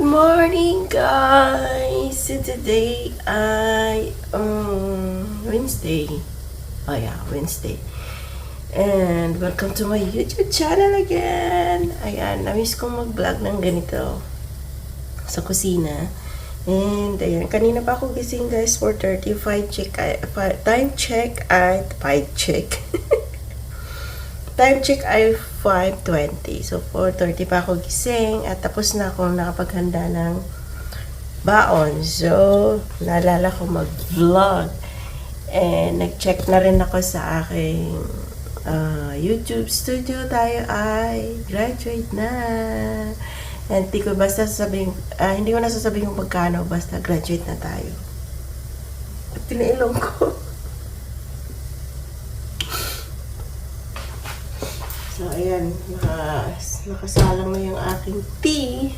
Good morning, guys! So today ay Wednesday. Oh yeah, Wednesday. And welcome to my YouTube channel again. Ayan, namiss kong mag-vlog ng ganito sa kusina. And ayan, kanina pa ako gising guys, 4:35 check. Time check at 5 check. Time check ay 5:20. So, 4:30 pa ako gising at tapos na akong nakapaghanda ng baon. So, naalala ko mag-vlog. And nag-check na rin ako sa aking YouTube studio. Tayo ay graduate na. And hindi ko basta sasabihin, hindi ko na sasabihin kung magkano, basta graduate na tayo. At pinailong ko. So, ayan, nakasalang na yung aking tea.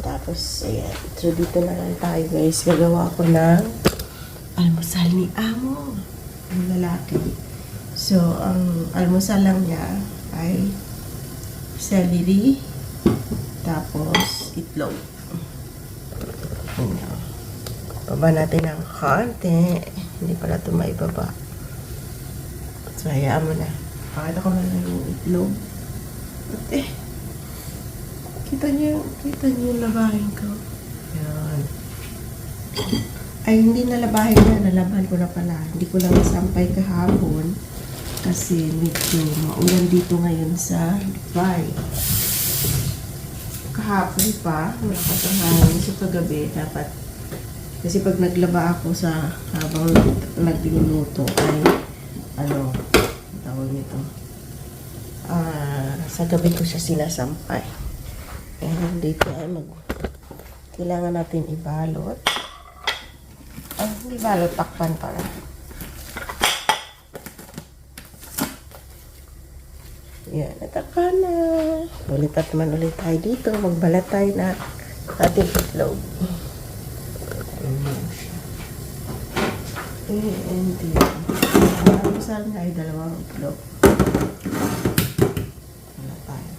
Tapos, ayan. So, dito na lang tayo, guys. Gagawa ko ng almusal ni Amo, yung lalaki. So, ang almusal lang niya ay celery, tapos itlog. Ayan. Baba natin ng konti. Hindi pala ito maibaba. So, hayaan mo na. Pakita ko na lang yung itlog. At kita niyo yung labahin ko. Yan. Ay, hindi nalabahin na. Nalabahan ko na pala. Hindi ko lang nasampay kahapon. Kasi medyo maulan dito ngayon sa Dubai. Kahapon pa, malakas ang hangin. So, kagabi, dapat. Kasi pag naglaba ako sa habang nagluluto ay tawag nito. Sa gabi ko siya sinasampay. And dito ay kailangan natin ibalot. Hindi balot, takpan para. Yan, natakpan na. Ulit at naman ulit tayo dito. Magbalat tayo na ating itlog. And ang almusal nga ay 2 itlog. Wala tayo.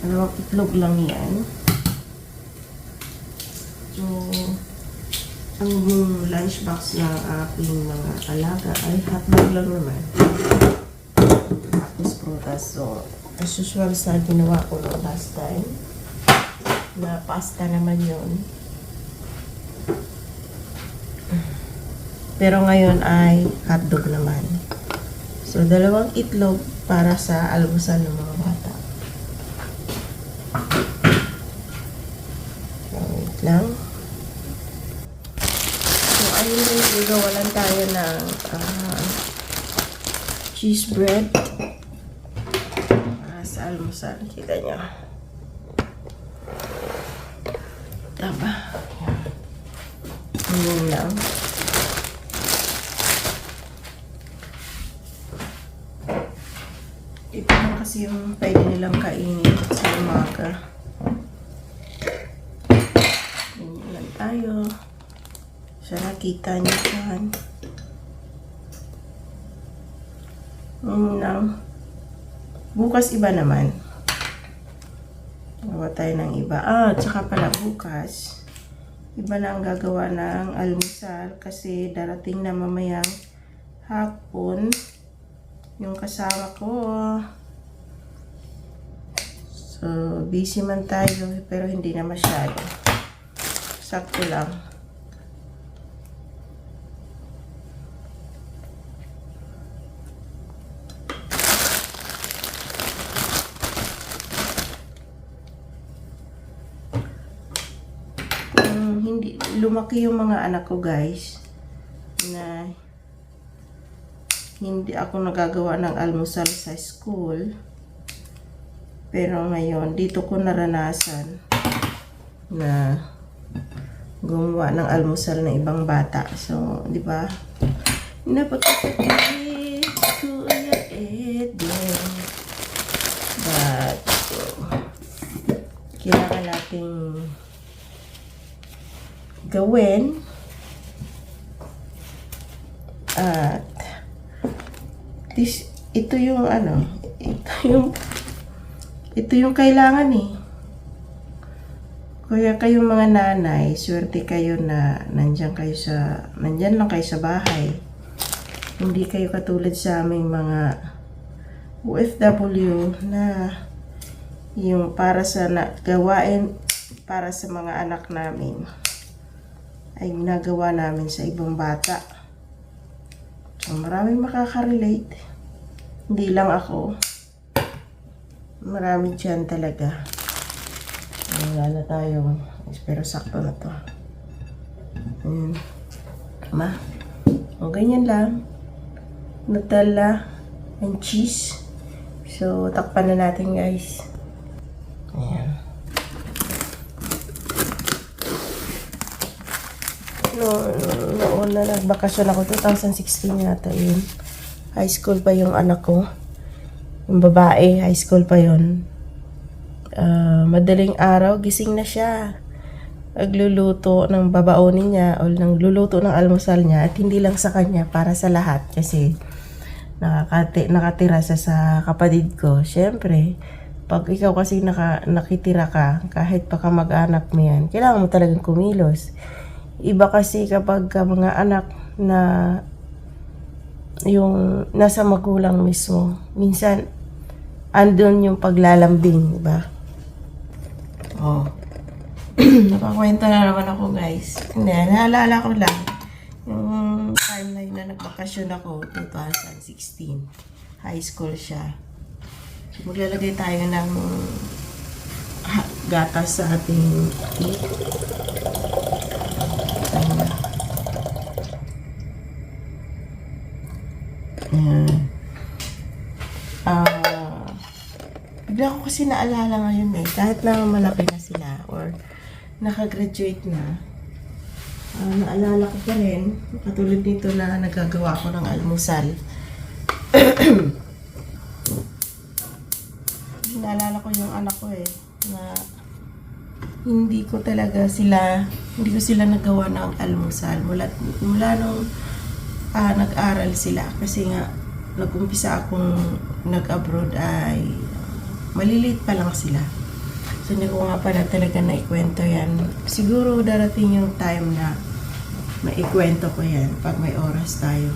Dalawang itlog lang yan. So, ang lunchbox ng aking mga alaga ay hotdog lang naman. Tapos prutas. So, as usual sa ginawa ko no last time, na pasta naman yun. Pero ngayon ay hotdog naman. So, 2 itlog para sa almusal ng mga bata. So, wait lang. So, ayun din, gagawa lang tayo ng cheese bread para sa almusal. Kita nyo. Tama. Yun lang. Ito lang kasi yung pwede nilang kainin sa umaga. Yun lang tayo. Siya nakita niyo dyan. Yun lang. Bukas iba naman. Gawa tayo ng iba. Tsaka pala bukas, iba na ang gagawa ng almusal kasi darating na mamayang hapon yung kasama ko. So, busy man tayo pero hindi na masyado. Sakto lang. Hindi lumaki yung mga anak ko guys na hindi ako nagagawa ng almusal sa school, pero ngayon dito ko naranasan na gumawa ng almusal ng ibang bata. So, di ba? Napakapit Kuya Edwin. But kailangan nating gawin at least, ito yung ito yung kailangan eh. Kaya kayong mga nanay, swerte kayo na nandyan lang kayo sa bahay. Hindi kayo katulad sa aming mga OFW na yung para sa gawain para sa mga anak namin ay ginagawa namin sa ibang bata. So, maraming makaka-relate. Hindi lang ako. Marami dyan talaga. Wala na tayo. Pero sakto na to. Ayan. Ma. O, ganyan lang. Nutella and cheese. So, takpan na natin, guys. Ayan. Noon na nagbakasyon ako, 2016 yata yun. High school pa yung anak ko. Yung babae, high school pa yun. Madaling araw, gising na siya. Nagluluto ng babaonin niya o nagluluto ng almusal niya at hindi lang sa kanya, para sa lahat kasi nakatira sa kapatid ko. Siyempre, pag ikaw kasi nakitira ka, kahit pa kamag-anak mo yan, kailangan mo talagang kumilos. Iba kasi kapag mga anak na yung nasa magulang mismo, minsan andun yung paglalambing, diba? Oh. Nakakwenta na naman ako, guys. Hindi, naalala ko lang yung time na yun na nagbakasyon ako, 2016. High school siya. So, maglalagay tayo ng gatas sa ating cake. Ayan. Bigla ko kasi naalala ngayon eh, kahit na malaki na sila or nakagraduate na, naalala ko pa rin, katulad nito na nagagawa ko ng almusal. Naalala ko yung anak ko eh, na hindi ko sila nagawa ng almusal mula nung nag-aral sila, kasi nga nag-umpisa akong nag-abroad ay maliliit pa lang sila. So, hindi ko nga pala talaga naikwento yan. Siguro darating yung time na maikwento ko yan pag may oras tayo.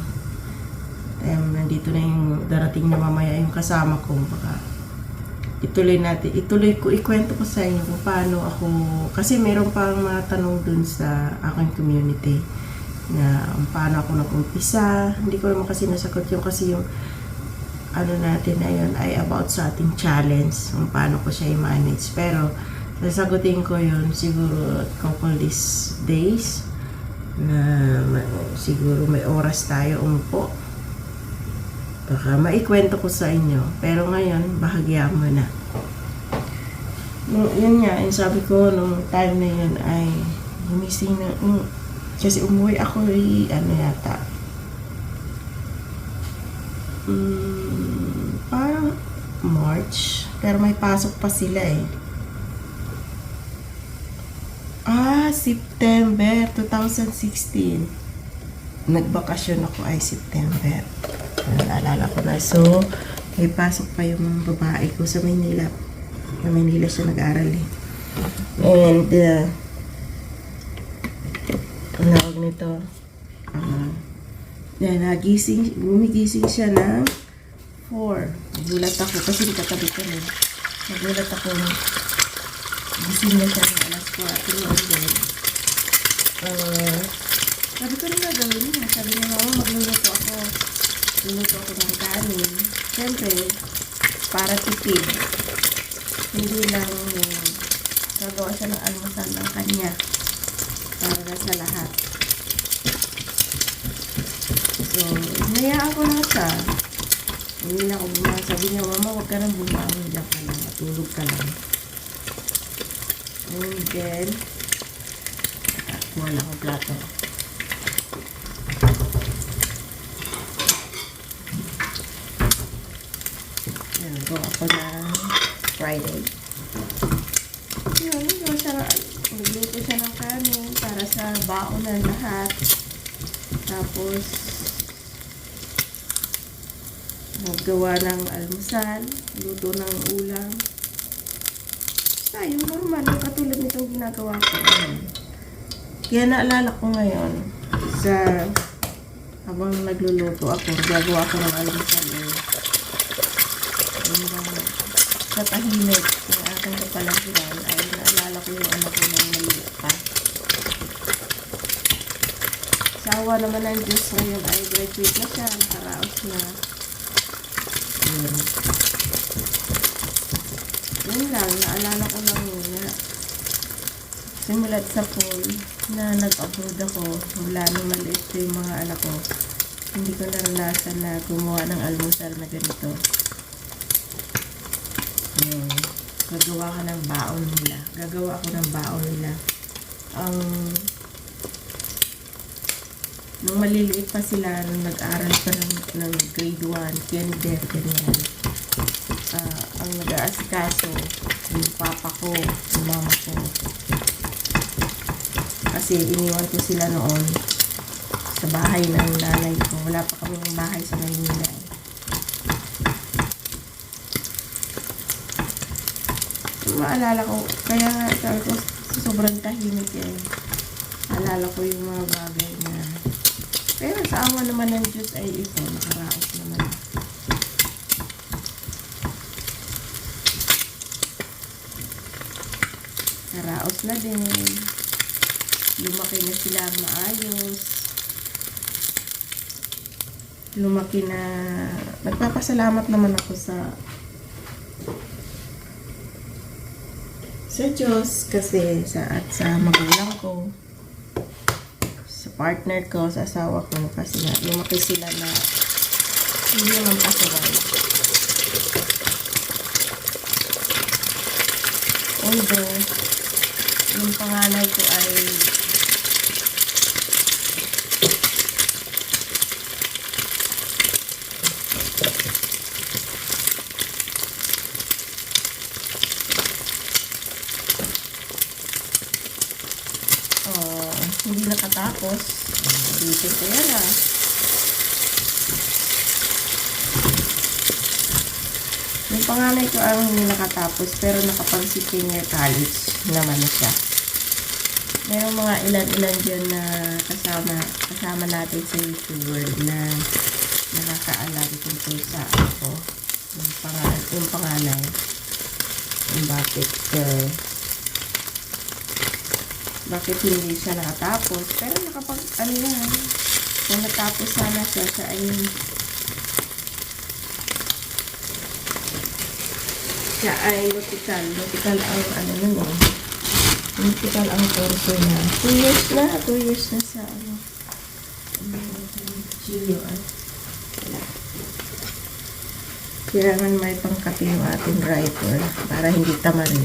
Nandito na yung darating na mamaya yung kasama ko. Baka ikwento ko sa inyo kung paano ako, kasi meron pang mga tanong dun sa aking community na paano ako nag-umpisa. Hindi ko naman kasi nasagot yung kasi yung natin na yun ay about sa ating challenge, kung paano ko siya i-manage. Pero sasagutin ko yun siguro couple days na siguro may oras tayo umupo. Baka maikwento ko sa inyo. Pero ngayon, bahagya mo na. Yun nga, yung sabi ko nung time na yun ay gumising na, kasi umuwi ako yata. Parang March. Pero may pasok pa sila eh. September 2016. Nagbakasyon ako ay September. Naalala ko na. So, may pasok pa yung mga babae ko sa Maynila. Sa Maynila siya nag-aral eh. And, ang tawag nito, gumigising siya ng 4. Nagulat ako kasi katabi kami. Nagulat ako na gising na siya ng alas 4. And then, sabi ko rin na gawin niya. Sabi niya, mama, magluluto ako. Luluto ako ng kanin. Siyempre, para tipid. Hindi lang gagawa siya ng almusal ng kanya. Para sa lahat. So, hinayaan ko lang siya. Hindi na ako bumangon. Sabi niya, mama, huwag ka nang bumangon. Diyan ka lang. Matulog ka lang. And then, wala akong plato. Ayan, gawa ako ng fried egg. Yun, nagluto siya ng kanin para sa baon ng lahat. Tapos, Naggawa ng almusal, luto ng ulam. Yung normal, katulad nitong ginagawa ko. Kaya naalala ko ngayon, habang nagluluto ako, gagawa ko ng almusal. Sa tahimik ng aking kapalagiran ay naalala ko yung anak ko ng maliit pa. Sa awa naman ng Diyos ngayon ay graduate na siya, nakaraos na. Yun lang, naalala ko lang na simulat sa fall na nag-abroad ako, mula nung maliit ko yung mga anak ko, hindi ko naranasan na gumawa ng almusal na ganito. Gagawa ako ng baon nila. Nung maliliit pa sila, nung nag-aral pa ng grade 1, kinder, ganyan. Ang nag-aasikaso, yung papa ko, yung mama ko. Kasi iniwan ko sila noon sa bahay ng nanay ko. Wala pa kami ng bahay sa Maynila. Maalala ko, kaya nga sabi ko, sobrang tahimik Alala ko yung mga bagay na, pero sa awa naman ng Diyos ay ito, nakaraos naman. Nakaraos na din. Lumaki na sila maayos. Lumaki na, nagpapasalamat naman ako sa Diyos kasi at sa magulang ko, sa partner ko, sa asawa ko, kasi nga lumaki sila na hindi naman pasaway. Although yung panganay ko ay hindi nakatapos. Dito pera. Yung panganay ko ang hindi nakatapos pero nakapag-senior college naman na siya. Mayroong mga ilan-ilan dyan na kasama natin sa YouTube world na nakakaalam tungkol sa ako. Yung panganay. Yung bakit hindi siya nakatapos. Pero kung natapos sana siya ay lotical ang lotical ang kurso niya. 2 years na sa Gio kailangan may pangkape yung ating writer para hindi tamarin.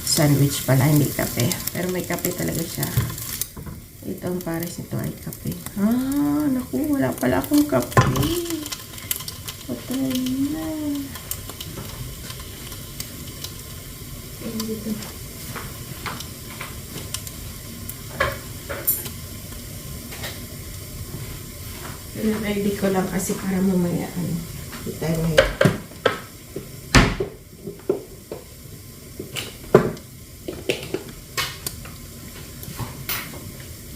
Sandwich pala, hindi kape. Pero may kape talaga siya. Ito ang pares nito ay kape. Naku, wala pala akong kape. Patay na. Dito. Pero ready ko lang kasi para mamaya hindi tayo ngayon.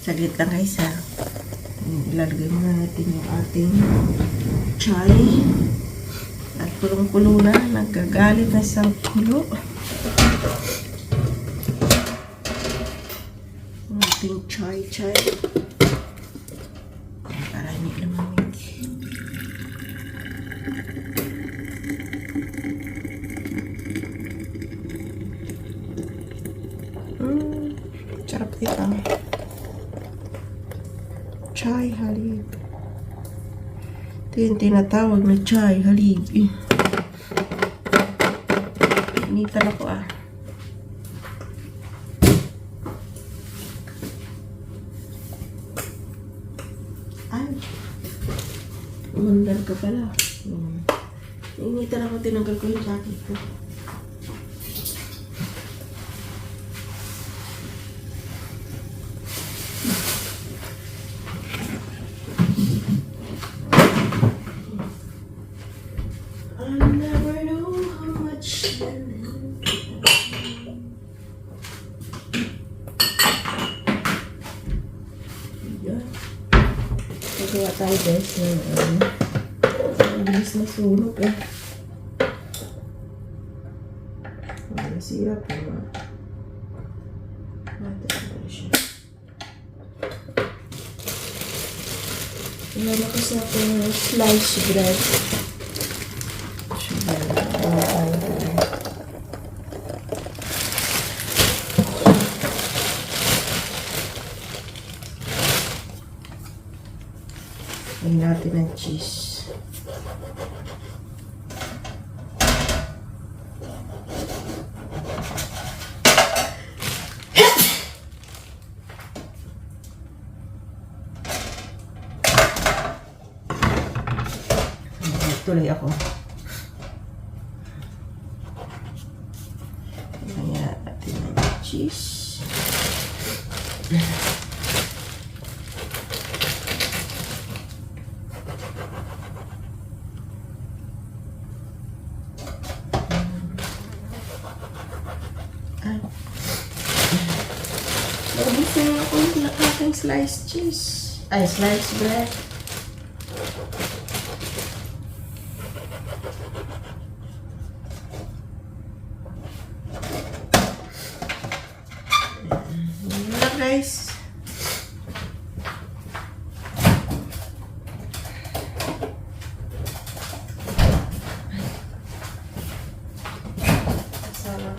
Saglit lang guys ha. Ilalagay muna natin yung ating chai. At kulong-kulo na. Nagagalit na sa kulo. Yung ating chai. Para hindi lumamig. Sarap dito. Chai halib. Ito yung tinatawag na chai halib. Initan ako Ay. Umandar ka pala. Initan ako, tinanggal ko yung jacket ko. Yan. Nagawa tayo guys ng ang bilis na sunog eh. Nasira pa nga. Natin siya. Nalakas na ako ng slice bread. Sugar. Lagyan natin ng cheese. Tuloy ako. Lagyan natin ng cheese. Nagubusin na ako ng aking sliced cheese. Ay, sliced bread. Guys,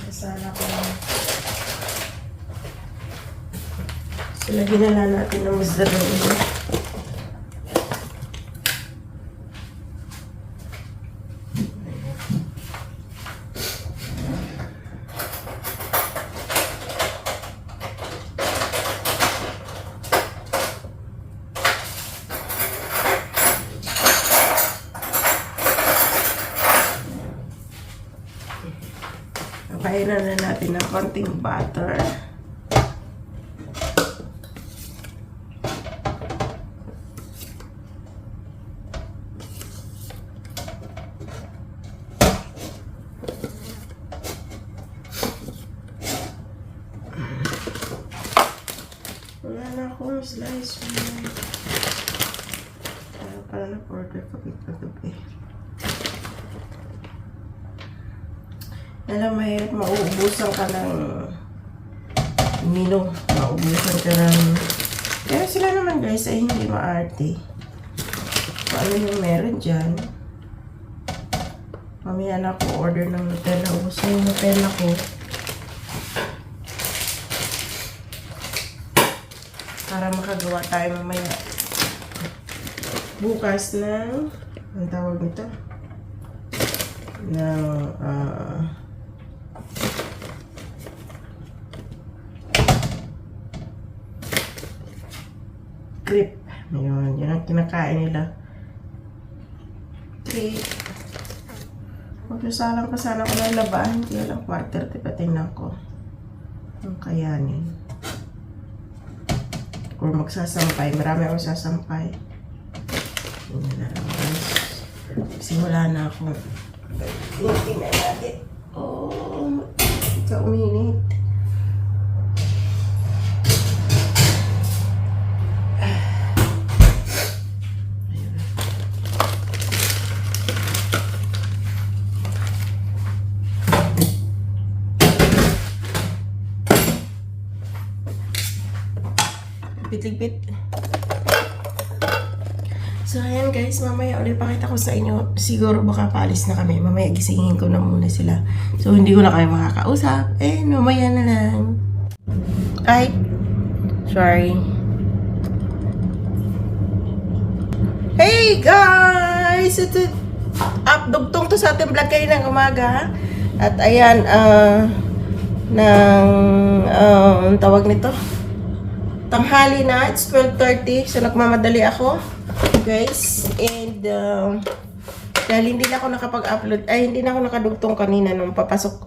kasala ko lang. So, lagyan na natin ng mozzarella. Pahiran na natin ng konting butter. Wala na akong slice. Kaya pala na-order kapit-kapit. Alam, mahirap mauubusan ka ng mino. Mauubusan ka ng... Pero sila naman guys ay hindi maarte. Kung ano yung meron dyan. Mamaya na ako order ng Nutella. Ubus na yung Nutella ko. Para makagawa tayo mamaya. Bukas ng... Ang tawag nito? Ng... crepe. Yun. Yan ang kinakain nila. Crepe. Magsasalang pa sana ko ng labahan. Kaya lang quarter. Tipatingnan ko. Ang kayanin. Or magsasampay. Marami akong sasampay. Yun na lang guys. Simula na ako. Tingnan natin. Oh. Ikaw uminit. Ligpit. So, ayan guys, mamaya ulit pakita ko sa inyo. Siguro baka paalis na kami. Mamaya gisingin ko na muna sila. So, hindi ko na kayo makakausap. Mamaya na lang. Ay, sorry. Hey guys! Ito, dugtong to sa ating vlog kayo ng umaga. At ayan, tawag nito. Tanghali na, it's 12:30, so nagmamadali ako, guys, and dahil hindi na ako nakapag-upload, hindi na ako nakadugtong kanina nung papasok,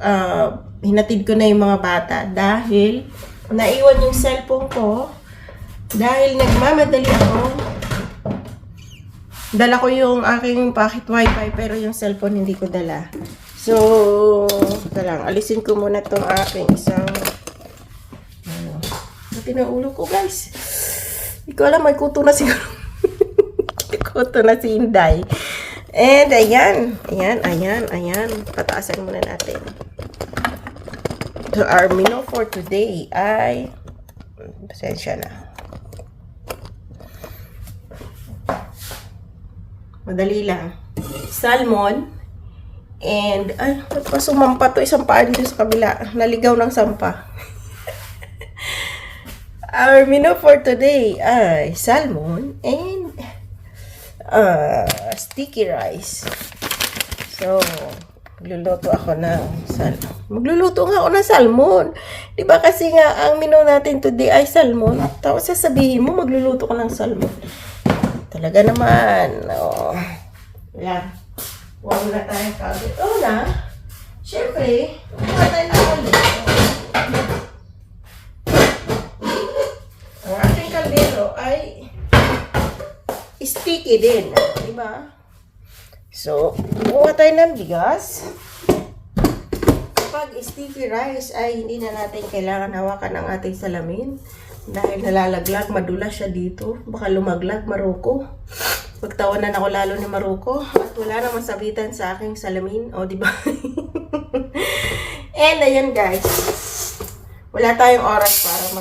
hinatid ko na yung mga bata, dahil naiwan yung cellphone ko, dahil nagmamadali ako, dala ko yung aking pocket wifi, pero yung cellphone hindi ko dala, so, Teka lang, alisin ko muna itong aking isang pati na ulo ko, guys. Hindi ko alam, may kuto na siguro. Kuto na si Inday. And ayan. Pataasan muna natin. So, our menu for today ay pasensya na. Madali lang. Salmon. And, sumampa to. Isang paa dito sa kabila. Naligaw ng sampa. Our menu for today ay salmon and sticky rice. So, magluluto ako ng salmon. Magluluto nga ako ng salmon. Diba kasi nga, ang menu natin today ay salmon. Tapos sasabihin mo, magluluto ko ng salmon. Talaga naman. Oh. Yan. Huwag na tayong kagad. Oo na. Siyempre, huwag na tayong kagad. Ang ating kaldero ay sticky din. Diba? So, buha tayo ng bigas. Kapag sticky rice ay hindi na natin kailangan hawakan ang ating salamin. Dahil nalalaglag, madulas siya dito. Baka lumaglag, Maruko. Pagtawanan ako lalo ni Maruko. At wala nang masabitan sa aking salamin. O, diba? And ayan guys. Wala tayong oras para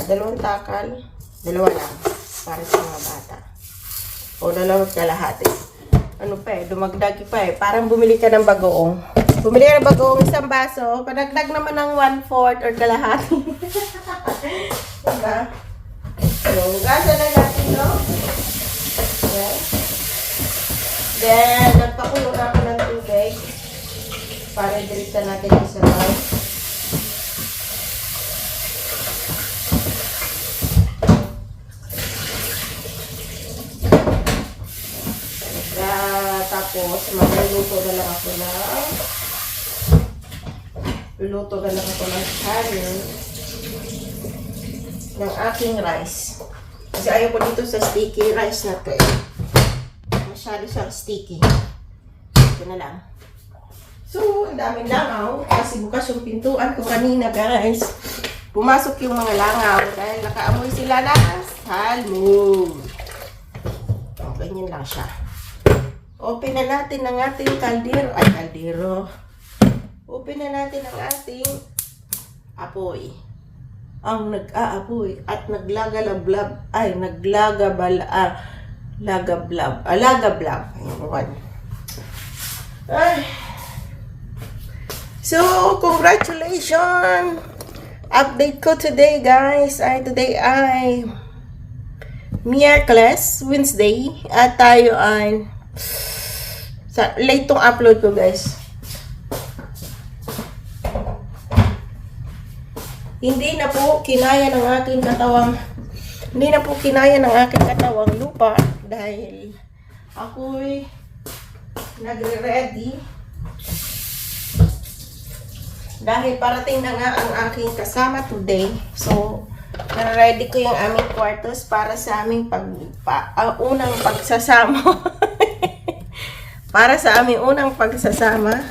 dalawang takal. Dalawa lang. Para sa mga bata. O, dalawang kalahati. Ano pa dumagdag pa Parang bumili ka ng bagoong. Bumili ka ng bagoong isang baso. Padagdag naman ng 1/4 or kalahati. Diba? So, gasa na natin, no? Okay. Then, nagpakulo na ako ng tubig. Para direkta natin isa lang. Tapos, magluluto na lang ako ng kanin ng aking rice. Kasi ayaw ko dito sa sticky rice na to Masyado siyang sticky. Ito na lang. So, ang daming langaw. Kasi bukas yung pintuan ko kanina, guys. Pumasok yung mga langaw dahil nakaamoy sila na salmon. Ganyan lang siya. Open na natin ang ating kaldero. Open na natin ang ating apoy. Ang nag-aapoy at naglagablab. Lagablab. Ayan. Ay. So, congratulations! Update ko today, guys. Today ay Miyerkules, Wednesday. At tayo ay late tong upload ko, guys. Hindi na po kinaya ng aking katawang lupa dahil ako'y nagre-ready dahil parating na nga ang aking kasama today. So, nare-ready ko yung aming kwartos para sa aming unang pagsasama. Para sa aming unang pagsasama,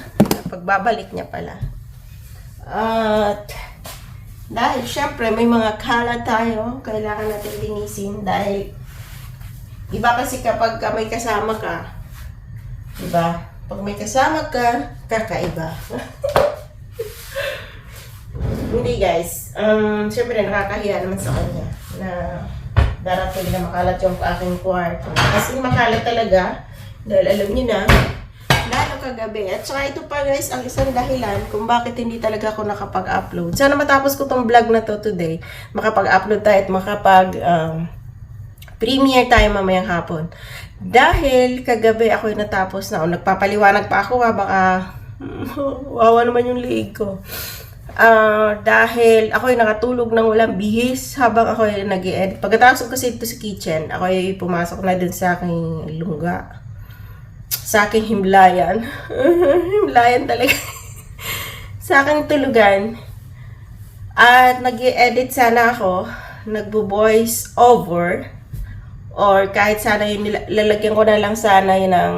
pagbabalik niya pala. At dahil syempre may mga kalat tayo, kailangan natin linisin dahil iba kasi kapag may kasama ka, diba? Pag may kasama ka, kakaiba. Hindi guys, syempre nakakahiya naman sa kanya na darating na makalat yung aking kwarto. Kasi makalat talaga. Dahil alam niyo na, lalo kagabi. At saka ito pa guys, ang isang dahilan kung bakit hindi talaga ako nakapag-upload. Sana matapos ko tong vlog na to today. Makapag-upload tayo at premiere tayo mamayang hapon. Dahil kagabi ako yung natapos na. Nagpapaliwanag pa ako baka wawa naman yung liig ko. Dahil ako yung nakatulog ng walang bihis habang ako yung nag-i-edit. Pagkatapos ko kasi ito sa kitchen, ako yung pumasok na dun sa aking lungga. Sa aking himlayan. Himlayan talaga. Sa aking tulugan. At nag-i-edit sana ako. Nagbo-voice over. Or kahit sana yung lalagyan ko na lang sana yun ng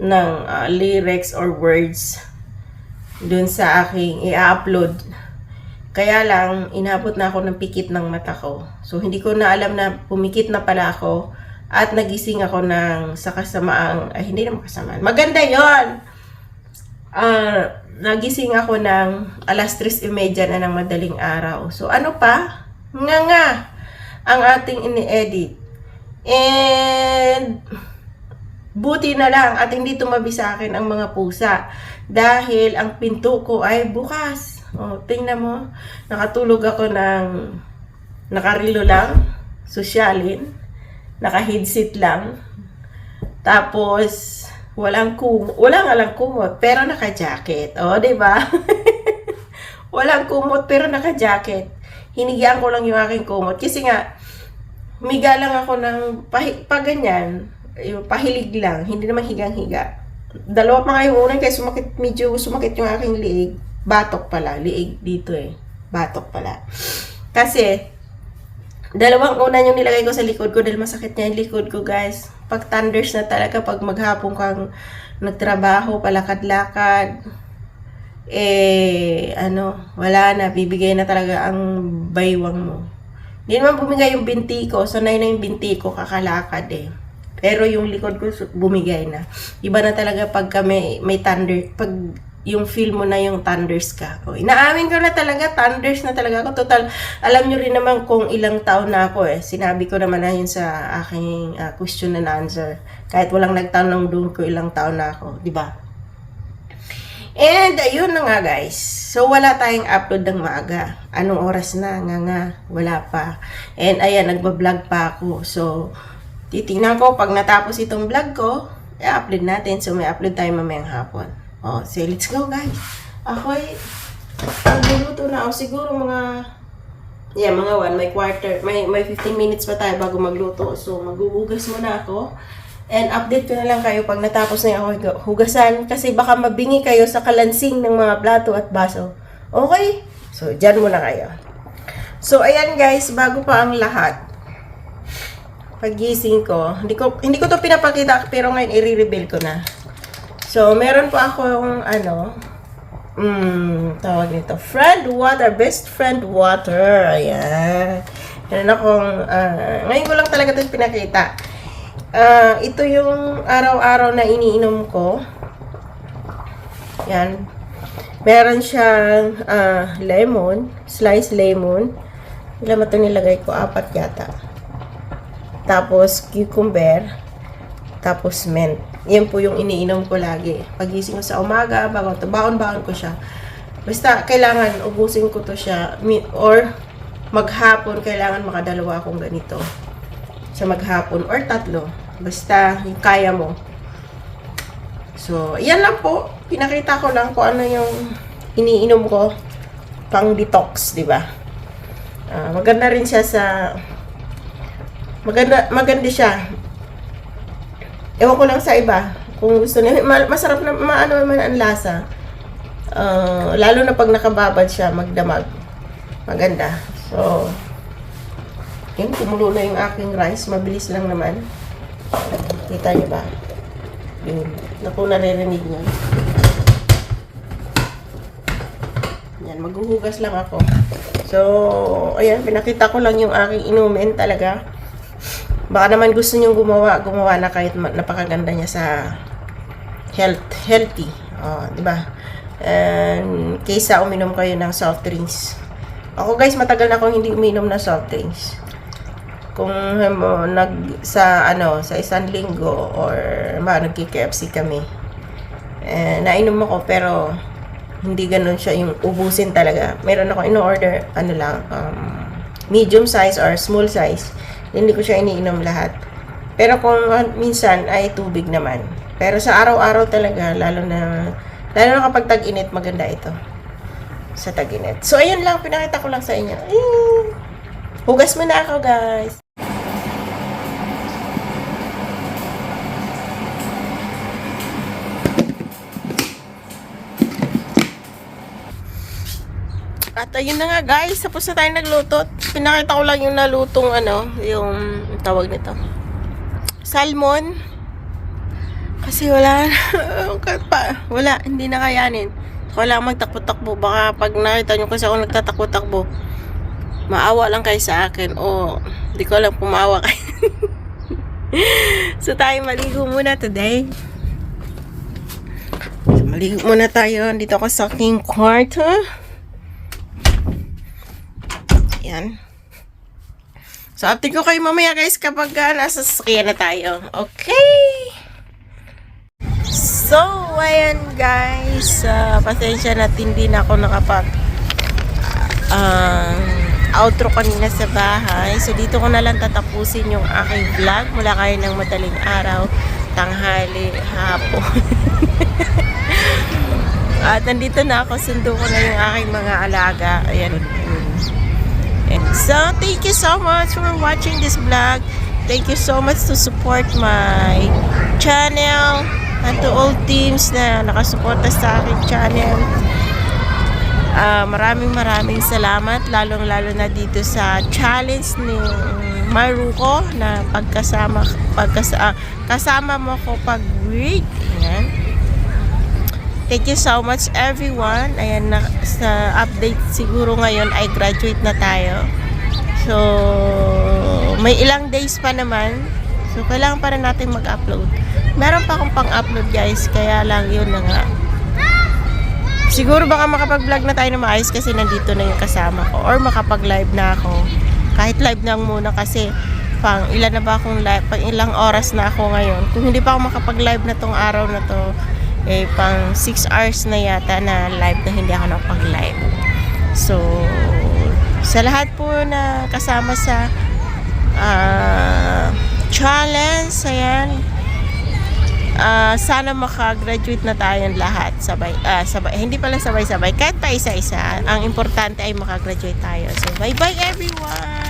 ng lyrics or words dun sa aking i-upload. Kaya lang, inabot na ako ng pikit ng mata ko. So, hindi ko na alam na pumikit na pala ako at nagising ako sa kasamaang, ay hindi naman kasamaan. Maganda yon. Nagising ako ng 3:30 na ng madaling araw. So, ano pa? Nga ang ating ini-edit. And buti na lang at hindi tumabi sa akin ang mga pusa dahil ang pinto ko ay bukas. Tingnan mo, nakatulog ako ng nakarilo lang, sosyalin, naka-headset lang. Tapos walang nga lang kumot pero naka-jacket. Di ba? Walang kumot pero naka-jacket. Hinigyan ko lang yung aking kumot kasi nga humiga lang ako ng ganyan. Yung pahilig lang, hindi naman higang-higa. Dalawa pa nga yung unang kaya medyo sumakit yung aking liig. Batok pala, liig dito batok pala. Kasi, dalawang una yung nilagay ko sa likod ko dahil masakit niya yung likod ko, guys. Pag thunders na talaga, pag maghapon kang nagtrabaho, palakad-lakad, wala na, bibigay na talaga ang baywang mo. Hindi naman bumigay yung binti ko, sanay na yung binti ko, kakalakad Pero yung likod ko bumigay na. Iba na talaga pagka may thunder, pag yung feel mo na yung thunders ka. Inaamin ko na talaga, thunders na talaga ako. Total, alam nyo rin naman kung ilang taon na ako Sinabi ko naman na yun sa aking question and answer. Kahit walang nagtanong doon ko ilang taon na ako. Diba? And ayun na nga guys. So wala tayong upload ng maaga. Anong oras na? Nga, wala pa. And ayan, nagbablog pa ako. So, titingnan ko pag natapos itong vlog ko, i-upload natin. So may upload tayo mamayang hapon. So let's go guys. Ako'y nagluluto na ako. Siguro mga 1, may 15 minutes pa tayo bago magluto. So maghuhugas muna ako. And update ko na lang kayo pag natapos na ako hugasan. Kasi baka mabingi kayo sa kalansing ng mga plato at baso. Okay? So dyan muna kayo. So ayan guys, bago pa ang lahat. Pagising ko, hindi ko to pinapakita pero ngayon i-reveal ko na. So, meron po ako yung tawag nito, friend water, best friend water. Ayan. Meron akong, ngayon ko lang talaga ito pinakita. Ito yung araw-araw na iniinom ko. Yan. Meron siyang lemon, sliced lemon. Ilan ba ito nilagay ko? 4 yata. Tapos cucumber. Tapos mint. Yan po yung iniinom ko lagi. Pagising ko sa umaga, baon-baon ko siya. Basta, kailangan ubusin ko to siya. Or, maghapon, kailangan makadalawa akong ganito. Sa maghapon. Or 3. Basta, yung kaya mo. So, yan lang po. Pinakita ko lang kung ano yung iniinom ko. Pang detox, di ba? Maganda rin siya sa... Maganda siya. Ewan ko lang sa iba. Kung gusto niya, masarap na, maano naman ang lasa. Lalo na pag nakababad siya, magdamag. Maganda. So, yun, kumulo na yung aking rice. Mabilis lang naman. Kita niyo ba? Yun. Naku, naririnig niya. Yan, maghuhugas lang ako. So, ayan, pinakita ko lang yung aking inumin talaga. Baka naman gusto niyong gumawa na kahit napakaganda niya sa healthy. Di ba? And kaysa uminom kayo ng soft drinks. Ako guys, matagal na akong hindi uminom ng soft drinks. Kung sa isang linggo or nagki-KFC kami. Nainom ako pero hindi ganoon siya yung ubusin talaga. Meron ako in-order medium size or small size. Hindi ko siya iniinom lahat. Pero kung minsan ay tubig naman. Pero sa araw-araw talaga, lalo na kapag tag-init, maganda ito. Sa tag-init. So, ayun lang. Pinakita ko lang sa inyo. Hugas mo na ako, guys. At ayun na nga guys, tapos na tayo nagluto. Pinakita ko lang yung nalutong yung tawag nito. Salmon. Kasi wala, wala, hindi na kayanin. Wala magtakbo-takbo. Baka pag nakita nyo kasi ako nagtatakbo-takbo, maawa lang kayo sa akin. O, di ko alam kung maawa kayo. So, tayo maligo muna today. So, maligo muna tayo. Dito ako sa aking kwarto. Yan. So, update ko kayo mamaya guys kapag nasa sasakyan na tayo. Okay! So, ayan guys. Pasensya na hindi na ako nakapag outro kanina sa bahay. So, dito ko na lang tatapusin yung aking vlog mula kayo ng madaling araw, tanghali, hapon. At nandito na ako. Sundo ko na yung aking mga alaga. Ayan. And so, thank you so much for watching this vlog. Thank you so much to support my channel and to all teams na nakasuporta sa aking channel. Maraming salamat, lalong-lalo na dito sa challenge ni Maruko na kasama mo ko pag-read. Ayan. Thank you so much everyone. Ayan, sa update siguro ngayon ay graduate na tayo. So, may ilang days pa naman. So, kailangan pa rin natin mag-upload. Meron pa akong pang-upload guys, kaya lang yun na nga. Siguro baka makapag-vlog na tayo na maayos kasi nandito na yung kasama ko. Or makapag-live na ako. Kahit live lang muna kasi pang ilan na ba akong live, pang ilang oras na ako ngayon. Kung hindi pa ako makapag-live na tong araw na to, eh pang 6 hours na yata na live na hindi ako nakapag-live. So, sa lahat po na kasama sa challenge, ayan, sana makagraduate na tayong lahat sabay, hindi pala sabay-sabay, kahit pa isa-isa. Ang importante ay makagraduate tayo. So, bye-bye everyone!